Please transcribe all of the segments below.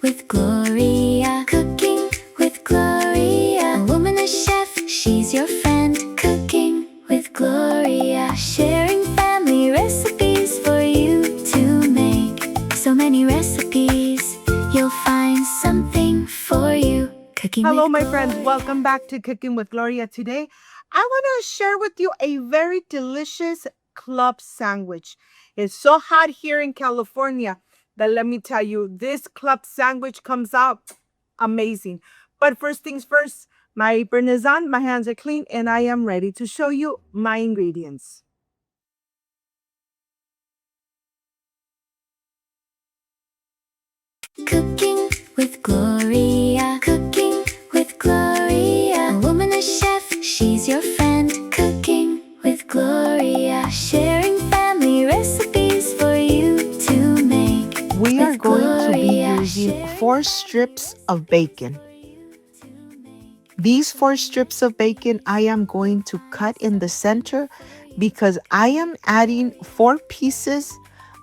with Gloria. Cooking with Gloria. A woman, a chef, she's your friend. Cooking with Gloria. Sharing family recipes for you to make. So many recipes, you'll find something for you. Cooking Hello, with my friends. Gloria. Welcome back to Cooking with Gloria. Today, I want to share with you a very delicious club sandwich. It's so hot here in California that let me tell you, this club sandwich comes out amazing. But first things first, my apron is on, my hands are clean, and I am ready to show you my ingredients. Cooking with Gloria. Cooking with Gloria. A woman, a chef, she's your friend. Cooking with Gloria. Sharing family recipes for you to make. We are With going to be Gloria, using sharing 4 strips of bacon. for you to make. These 4 strips of bacon I am going to cut in the center because I am adding 4 pieces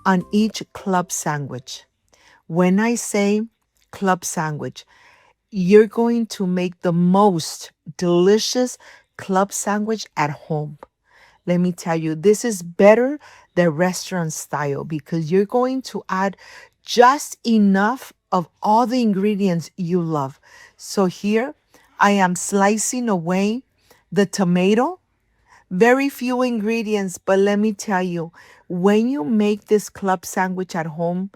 on each club sandwich. When I say club sandwich, you're going to make the most delicious club sandwich at home. Let me tell you, this is better than restaurant style because you're going to add just enough of all the ingredients you love. So here I am slicing away the tomato. Very few ingredients, but let me tell you, when you make this club sandwich at home,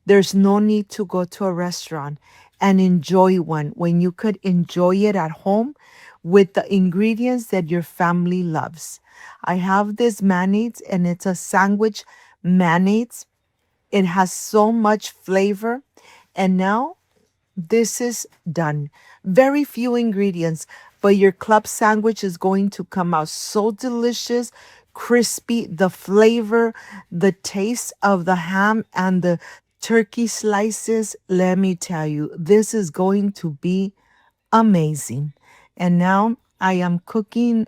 there's no need to go to a restaurant and enjoy one when you could enjoy it at home with the ingredients that your family loves. I have this mayonnaise and it's a sandwich mayonnaise. It has so much flavor. And now this is done. Very few ingredients, but your club sandwich is going to come out so delicious, crispy, the flavor, the taste of the ham and the turkey slices. Let me tell you, this is going to be amazing. And now I am cooking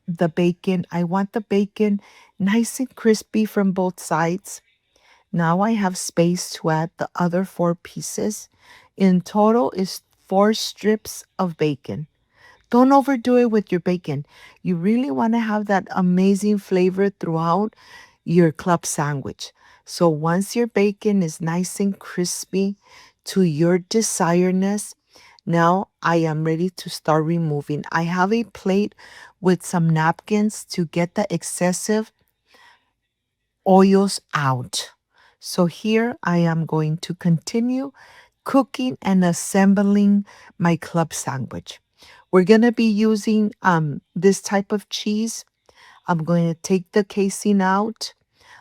the bacon. I want the bacon nice and crispy from both sides. Now I have space to add the other 4 pieces. In total is 4 strips of bacon. Don't overdo it with your bacon. You really want to have that amazing flavor throughout your club sandwich. So once your bacon is nice and crispy to your desiredness, now I am ready to start removing. I have a plate with some napkins to get the excessive oils out. So here I am going to continue cooking and assembling my club sandwich. We're going to be using this type of cheese. I'm going to take the casing out.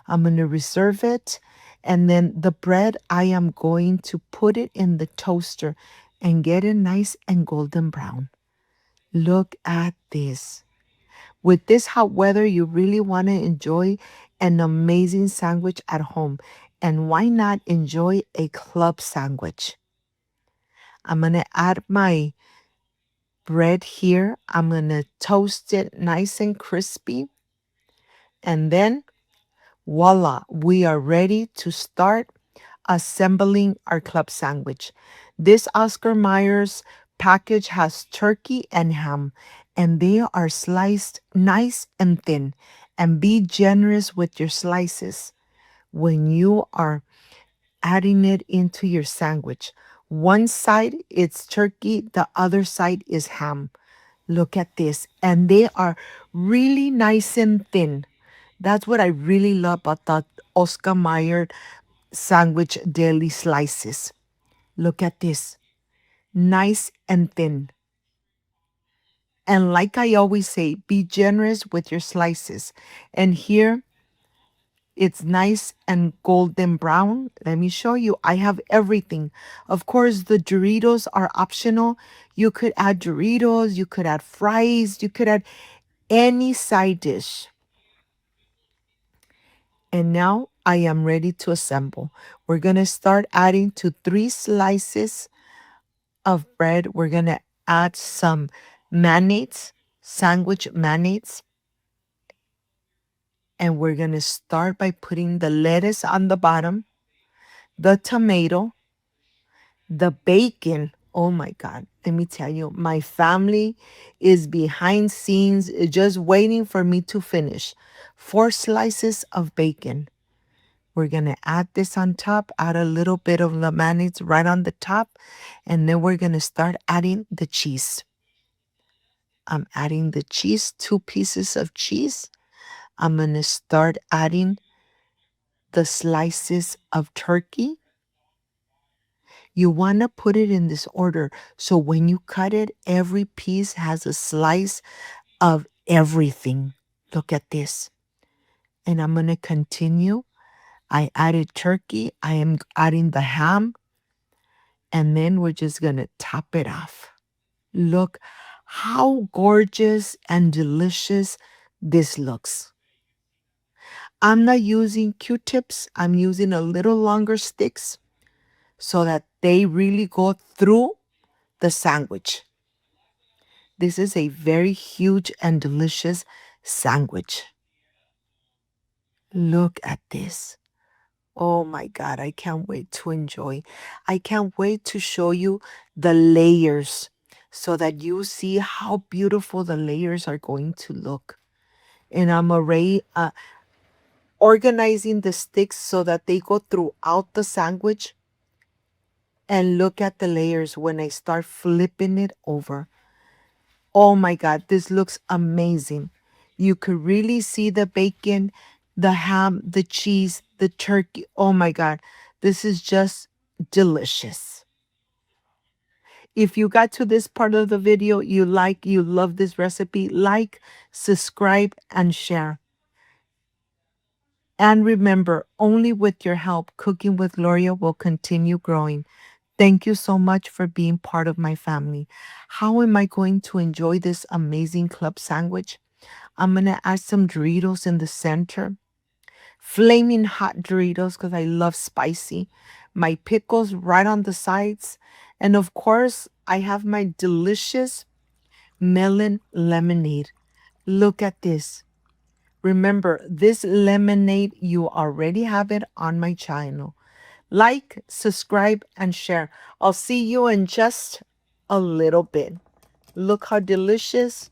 I'm going to reserve it. And then the bread, I am going to put it in the toaster and get it nice and golden brown. Look at this. With this hot weather, you really want to enjoy an amazing sandwich at home. And why not enjoy a club sandwich? I'm going to add my bread here. I'm going to toast it nice and crispy. And then voila, we are ready to start assembling our club sandwich. This Oscar Mayer's package has turkey and ham, and they are sliced nice and thin. And be generous with your slices when you are adding it into your sandwich. One side it's turkey, the other side is ham. Look at this. And they are really nice and thin. That's what I really love about the Oscar Mayer sandwich deli slices. Look at this. Nice and thin. And like I always say, be generous with your slices. And here it's nice and golden brown. Let me show you. I have everything. Of course, the Doritos are optional. You could add Doritos, you could add fries, you could add any side dish. And now I am ready to assemble. We're going to start adding to 3 slices of bread. We're going to add some mayonnaise, sandwich mayonnaise. And we're going to start by putting the lettuce on the bottom, the tomato, The bacon, oh my God, let me tell you, my family is behind scenes just waiting for me to finish. 4 slices of bacon. We're going to add this on top, add a little bit of the mayonnaise right on the top, and then we're going to start adding the cheese. I'm adding the cheese, 2 pieces of cheese. I'm going to start adding the slices of turkey. You want to put it in this order. So when you cut it, every piece has a slice of everything. Look at this. And I'm going to continue. I added turkey. I am adding the ham. And then we're just going to top it off. Look how gorgeous and delicious this looks. I'm not using Q-tips. I'm using a little longer sticks so that they really go through the sandwich. This is a very huge and delicious sandwich. Look at this. Oh my God, I can't wait to enjoy. I can't wait to show you the layers so that you see how beautiful the layers are going to look. And I'm already organizing the sticks so that they go throughout the sandwich. And look at the layers when I start flipping it over. Oh my God, this looks amazing. You could really see the bacon, the ham, the cheese, the turkey. Oh my God, this is just delicious. If you got to this part of the video, you love this recipe, like, subscribe, and share. And remember, only with your help, Cooking with Gloria will continue growing. Thank you so much for being part of my family. How am I going to enjoy this amazing club sandwich? I'm going to add some Doritos in the center. Flaming hot Doritos because I love spicy. My pickles right on the sides. And of course, I have my delicious melon lemonade. Look at this. Remember, this lemonade, you already have it on my channel. Like, subscribe, and share. I'll see you in just a little bit. Look how delicious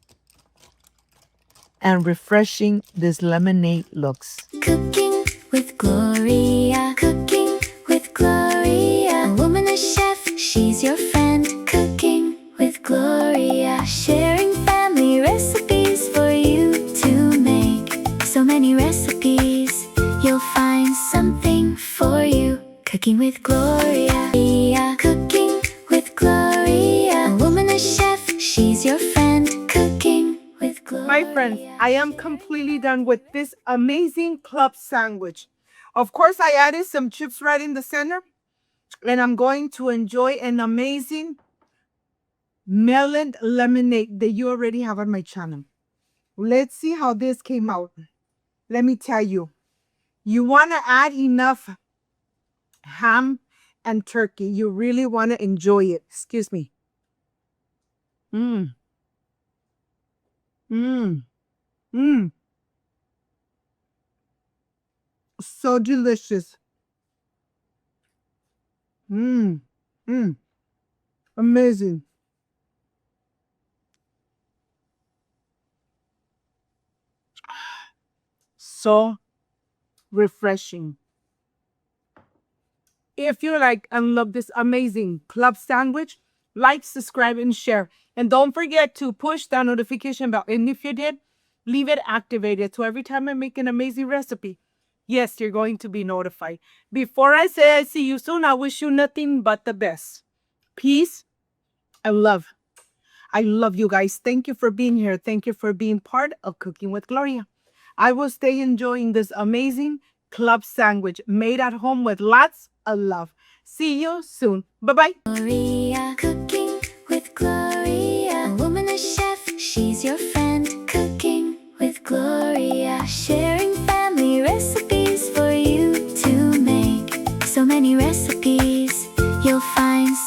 and refreshing this lemonade looks. Cooking with Gloria. Cooking with Gloria. A woman, a chef, she's your friend. Cooking with Gloria. Sharing family recipes for you to make. So many recipes, you'll find something for you. Cooking with Gloria. Cooking with Gloria. A woman, a chef, she's your friend. Cooking with Gloria. My friends, I am completely done with this amazing club sandwich. Of course, I added some chips right in the center, and I'm going to enjoy an amazing melon lemonade that you already have on my channel. Let's see how this came out. Let me tell you, you want to add enough ham and turkey. You really want to enjoy it. Excuse me. Mmm. Mmm. Mmm. So delicious. Mmm. Mmm. Amazing. So refreshing. If you like and love this amazing club sandwich, like, subscribe, and share. And don't forget to push that notification bell. And if you did, leave it activated. So every time I make an amazing recipe, yes, you're going to be notified. Before I say I see you soon, I wish you nothing but the best. Peace and love. I love you guys. Thank you for being here. Thank you for being part of Cooking with Gloria. I will stay enjoying this amazing club sandwich made at home with lots of love. See you soon. Bye-bye. Gloria. Cooking with Gloria.